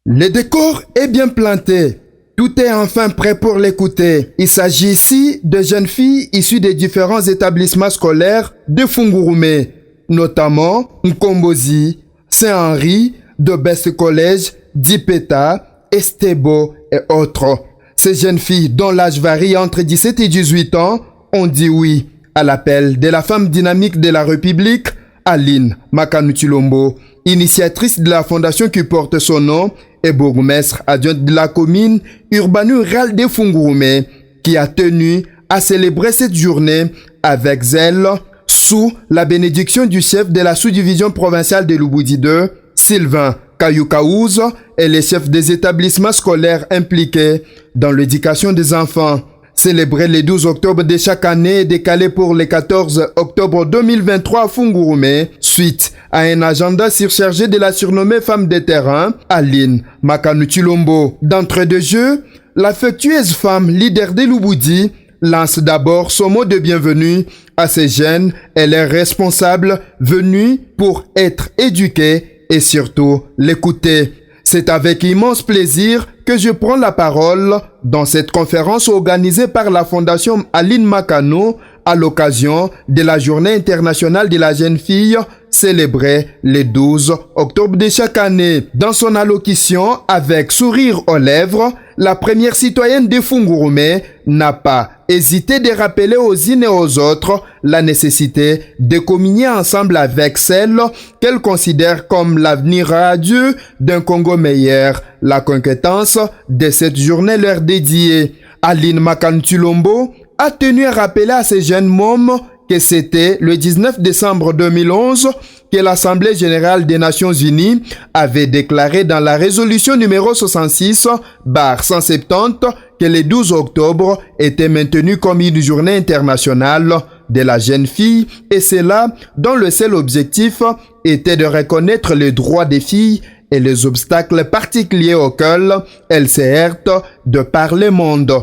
Le décor est bien planté. Tout est enfin prêt pour l'écouter. Il s'agit ici de jeunes filles issues des différents établissements scolaires de Fungurume, notamment Nkombozi, Saint-Henri, de Best College, Dipeta, Estebo et autres. Ces jeunes filles, dont l'âge varie entre 17 et 18 ans, ont dit oui à l'appel de la femme dynamique de la République, Aline Makanou-Tshilombo, initiatrice de la fondation qui porte son nom et bourgmestre adjointe de la commune urbano-rurale de Fungurume, qui a tenu à célébrer cette journée avec zèle sous la bénédiction du chef de la sous-division provinciale de Lubudi 2, Sylvain Kayoukaouz, et les chefs des établissements scolaires impliqués dans l'éducation des enfants. Célébré le 12 octobre de chaque année et décalé pour le 14 octobre 2023 à Fungurume, suite à un agenda surchargé de la surnommée femme de terrain, Aline Makanou-Tshilombo. D'entrée de jeu, l'affectueuse femme leader de Lubudi lance d'abord son mot de bienvenue à ces jeunes et leurs responsables venus pour être éduqués et surtout l'écouter. C'est avec immense plaisir que je prends la parole dans cette conférence organisée par la Fondation Aline Makanou à l'occasion de la Journée internationale de la jeune fille célébrée le 12 octobre de chaque année. Dans son allocution, avec sourire aux lèvres, la première citoyenne de Fungurume n'a pas hésité de rappeler aux unes et aux autres la nécessité de communier ensemble avec celle qu'elle considère comme l'avenir radieux d'un Congo meilleur. La conquête de cette journée leur dédiée. Aline Makanou-Tshilombo a tenu à rappeler à ces jeunes mômes que c'était le 19 décembre 2011 que l'Assemblée générale des Nations unies avait déclaré dans la résolution numéro 66/170 que le 12 octobre était maintenu comme une journée internationale de la jeune fille, et cela dont le seul objectif était de reconnaître les droits des filles et les obstacles particuliers auxquels elles se heurtent de par le monde.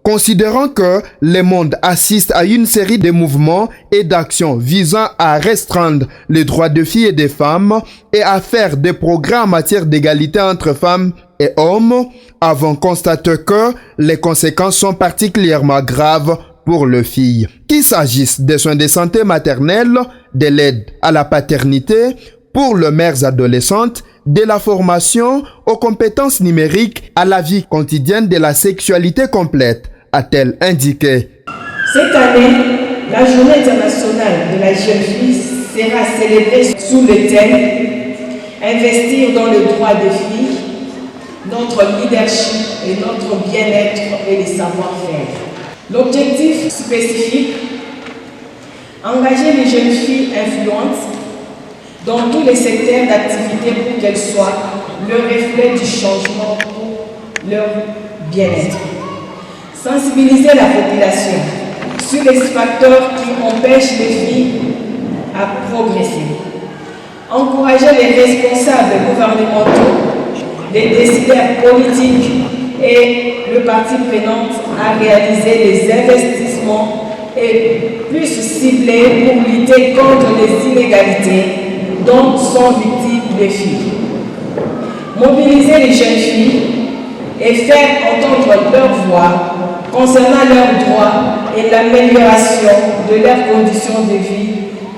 Considérant que le monde assiste à une série de mouvements et d'actions visant à restreindre les droits des filles et des femmes et à faire des progrès en matière d'égalité entre femmes et hommes, avons constaté que les conséquences sont particulièrement graves pour les filles. Qu'il s'agisse des soins de santé maternelle, de l'aide à la paternité, pour les mères adolescentes, de la formation aux compétences numériques à la vie quotidienne de la sexualité complète, a-t-elle indiqué. Cette année, la Journée internationale de la jeune fille sera célébrée sous le thème « Investir dans le droit des filles, notre leadership et notre bien-être et les savoir-faire ». L'objectif spécifique, engager les jeunes filles influentes dans tous les secteurs d'activité pour qu'elles soient le reflet du changement pour leur bien-être. Sensibiliser la population sur les facteurs qui empêchent les filles à progresser. Encourager les responsables gouvernementaux, les décideurs politiques et le parti prenant à réaliser les investissements et plus ciblés pour lutter contre les inégalités dont sont victimes les filles. Mobiliser les jeunes filles et faire entendre leur voix concernant leurs droits et l'amélioration de leurs conditions de vie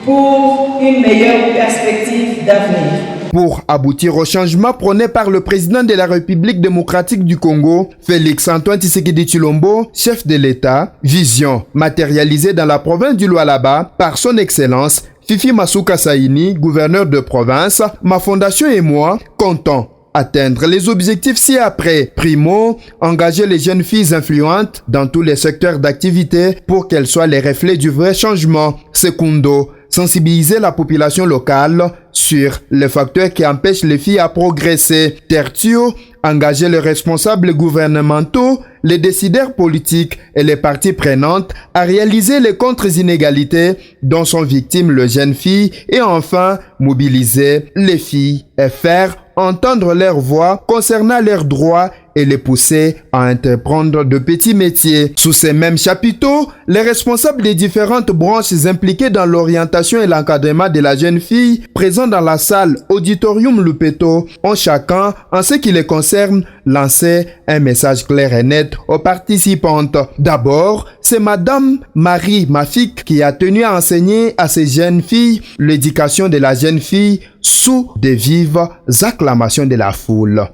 pour une meilleure perspective d'avenir. Pour aboutir au changement prôné par le président de la République démocratique du Congo, Félix-Antoine Tshisekedi Tshilombo, chef de l'État, vision matérialisée dans la province du Lualaba par son Excellence Fifi Masuka Saini, gouverneur de province, ma fondation et moi comptons atteindre les objectifs ci-après. Primo, engager les jeunes filles influentes dans tous les secteurs d'activité pour qu'elles soient les reflets du vrai changement. Secundo, sensibiliser la population locale sur les facteurs qui empêchent les filles à progresser. Tertio, engager les responsables gouvernementaux, les décideurs politiques et les parties prenantes à réaliser les contre-inégalités dont sont victimes les jeunes filles, et enfin mobiliser les filles et faire entendre leur voix concernant leurs droits et les pousser à entreprendre de petits métiers. Sous ces mêmes chapiteaux, les responsables des différentes branches impliquées dans l'orientation et l'encadrement de la jeune fille présents dans la salle Auditorium Lupeto ont chacun, en ce qui les concerne, lancé un message clair et net aux participantes. D'abord, c'est Madame Marie Mafik qui a tenu à enseigner à ces jeunes filles l'éducation de la jeune fille sous de vives acclamations de la foule.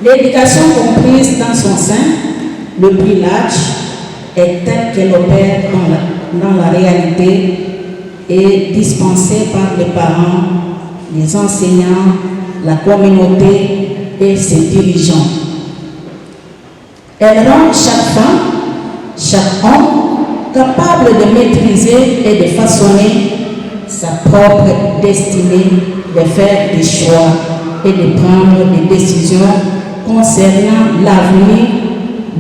L'éducation comprise dans son sein, le plus large, est telle qu'elle opère dans la réalité et dispensée par les parents, les enseignants, la communauté et ses dirigeants. Elle rend chaque femme, chaque homme capable de maîtriser et de façonner sa propre destinée, de faire des choix et de prendre des décisions concernant l'avenir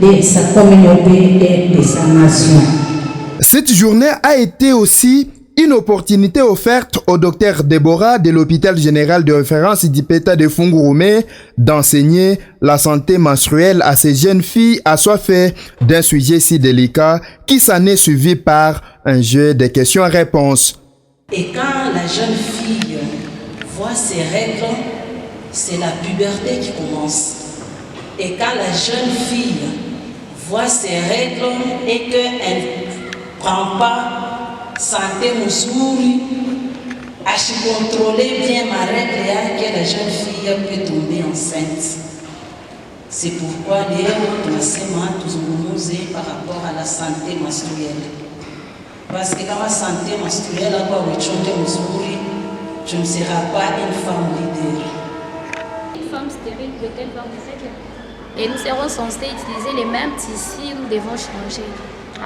de sa communauté et de sa nation. Cette journée a été aussi une opportunité offerte au docteur Déborah de l'hôpital général de référence d'Ipeta de Fungurume d'enseigner la santé menstruelle à ces jeunes filles assoiffées d'un sujet si délicat qui s'en est suivi par un jeu de questions-réponses. Et quand la jeune fille voit ses règles, c'est la puberté qui commence. Et quand la jeune fille voit ses règles et qu'elle ne prend pas santé mousouri, à se contrôler bien ma règle, que la jeune fille peut tomber enceinte. C'est pourquoi les renseignements tous par rapport à la santé menstruelle. Parce que dans la santé menstruelle, tu ne seras pas une femme leader. Une femme stérile peut-elle voir des règles? Et nous serons censés utiliser les mêmes tissus, nous devons changer.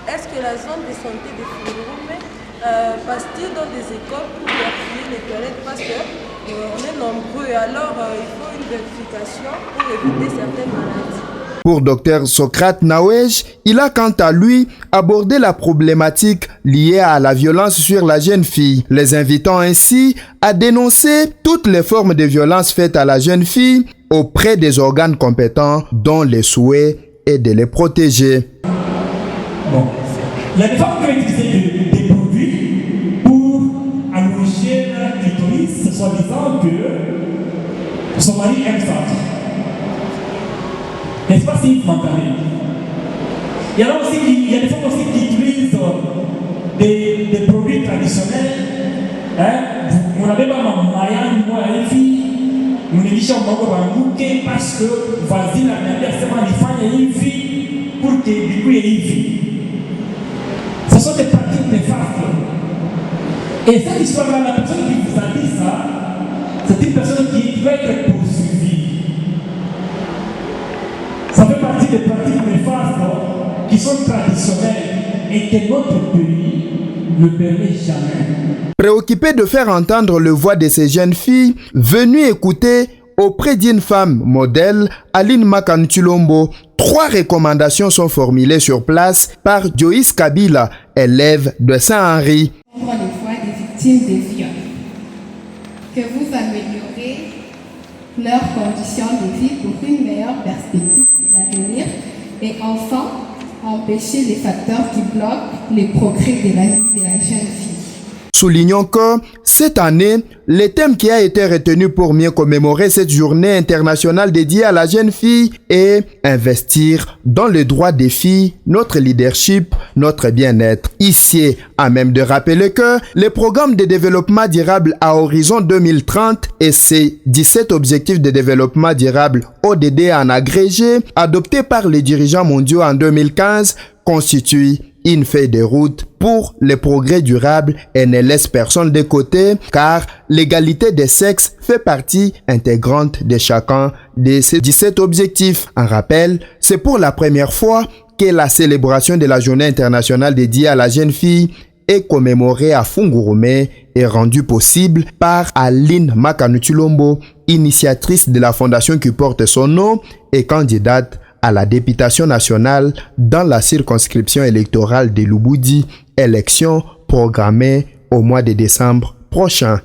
Est-ce que la zone de santé de Fungurume passe-t-il dans des écoles pour vérifier les toilettes? Parce qu'on est nombreux, alors il faut une vérification pour éviter certaines maladies. Pour Dr Socrate Nawej, il a quant à lui abordé la problématique liée à la violence sur la jeune fille, les invitant ainsi à dénoncer toutes les formes de violence faites à la jeune fille auprès des organes compétents dont le souhait est de les protéger. Bon. Il y a des femmes qui ont utilisé des produits pour allonger leur clitoris, soi-disant que son mari aime ça. N'est-ce pas si vous m'entendez? Il y a des femmes aussi qui utilisent des produits traditionnels. On n'avait pas ma moyen, moi, une fille, on est déjà en parce que voisine a demandé à une fille pour que du coup il y ait une fille. Ce sont des pratiques néfastes. Et cette histoire-là, la personne qui vous a dit ça, c'est une personne qui va être poursuivie. Ça fait partie des pratiques néfastes qui sont traditionnelles et que notre pays ne permet jamais. Préoccupé de faire entendre le voix de ces jeunes filles, venues écouter auprès d'une femme modèle, Aline Makanutulombo, 3 recommandations sont formulées sur place par Joyce Kabila, élève de Saint-Henri. Nombre de fois des victimes de viol. Que vous améliorez leurs conditions de vie pour une meilleure perspective d'avenir et enfin empêcher les facteurs qui bloquent les progrès de la vie de la jeune fille. Soulignons que cette année, le thème qui a été retenu pour mieux commémorer cette journée internationale dédiée à la jeune fille est investir dans les droits des filles, notre leadership, notre bien-être. Ici, à même de rappeler que le programme de développement durable à horizon 2030 et ses 17 objectifs de développement durable ODD en agrégé, adoptés par les dirigeants mondiaux en 2015, constituent une feuille de route pour le progrès durable et ne laisse personne de côté car l'égalité des sexes fait partie intégrante de chacun de ces 17 objectifs. En rappel, c'est pour la première fois que la célébration de la journée internationale dédiée à la jeune fille est commémorée à Fungurume et rendue possible par Aline Makanutulombo, initiatrice de la fondation qui porte son nom et candidate à la députation nationale dans la circonscription électorale de Lubudi, élection programmée au mois de décembre prochain.